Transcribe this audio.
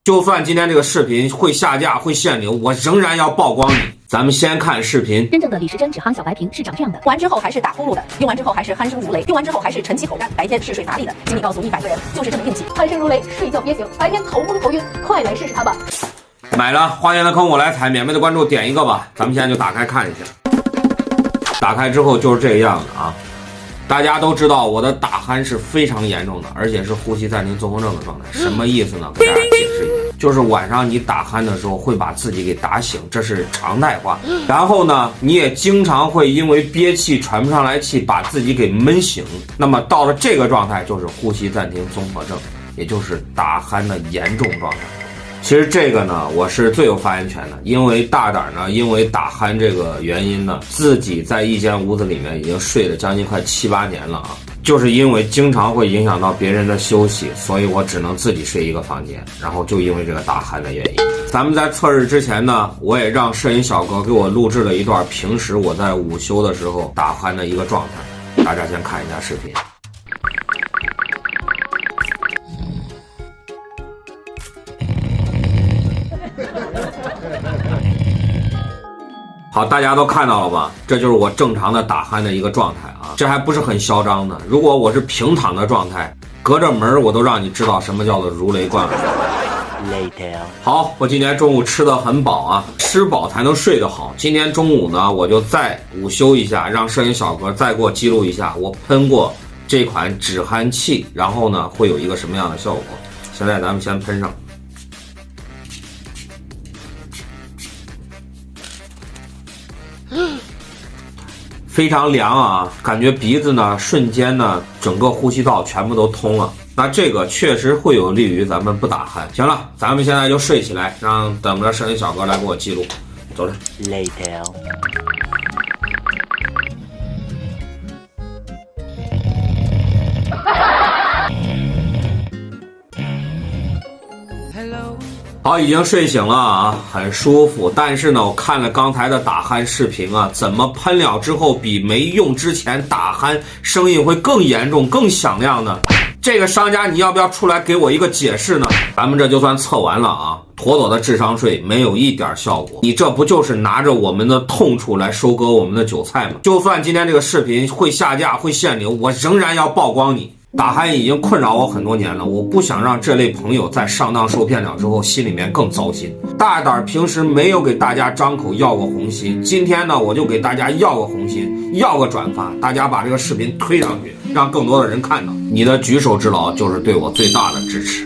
就算今天这个视频会下架、会限流，我仍然要曝光你。咱们先看视频。真正的李时珍止鼾小白瓶是长这样的，完之后还是打呼噜的，用完之后还是鼾声如雷，用完之后还是晨起口干，白天嗜睡乏力的。请你告诉100个人，就是这么硬气，鼾声如雷，睡觉憋醒，白天头昏头晕，快来试试它吧。买了花园的坑我来踩，免费的关注点一个吧。咱们现在就打开看一下。打开之后就是这个样子啊。大家都知道我的打鼾是非常严重的，而且是呼吸暂停综合症的状态。什么意思呢？给大家解释一下，就是晚上你打鼾的时候会把自己给打醒，这是常态化。然后呢，你也经常会因为憋气喘不上来气，把自己给闷醒。那么到了这个状态，就是呼吸暂停综合症，也就是打鼾的严重状态。其实这个呢，我是最有发言权的，因为大胆呢，因为打鼾这个原因呢，自己在一间屋子里面已经睡了将近快7、8年了啊，就是因为经常会影响到别人的休息，所以我只能自己睡一个房间，然后就因为这个打鼾的原因。咱们在测试之前呢，我也让摄影小哥给我录制了一段平时我在午休的时候打鼾的一个状态，大家先看一下视频。好，大家都看到了吧？这就是我正常的打鼾的一个状态啊，这还不是很嚣张的。如果我是平躺的状态，隔着门我都让你知道什么叫做如雷贯耳。好，我今天中午吃得很饱啊，吃饱才能睡得好。今天中午呢，我就再午休一下，让摄影小哥再给我记录一下，我喷过这款止鼾器，然后呢会有一个什么样的效果。现在咱们先喷上。非常凉啊，感觉鼻子呢瞬间呢整个呼吸道全部都通了。那这个确实会有利于咱们不打鼾。行了，咱们现在就睡起来，让等着摄影小哥来给我记录。走着。Later。好，已经睡醒了啊，很舒服。但是呢，我看了刚才的打鼾视频啊，怎么喷了之后比没用之前打鼾声音会更严重、更响亮呢？这个商家你要不要出来给我一个解释呢？咱们这就算测完了啊，妥妥的智商税，没有一点效果。你这不就是拿着我们的痛处来收割我们的韭菜吗？就算今天这个视频会下架、会限流，我仍然要曝光你。打鼾已经困扰我很多年了，我不想让这类朋友在上当受骗了之后心里面更糟心。大胆平时没有给大家张口要过红心，今天呢我就给大家要个红心，要个转发，大家把这个视频推上去，让更多的人看到。你的举手之劳就是对我最大的支持。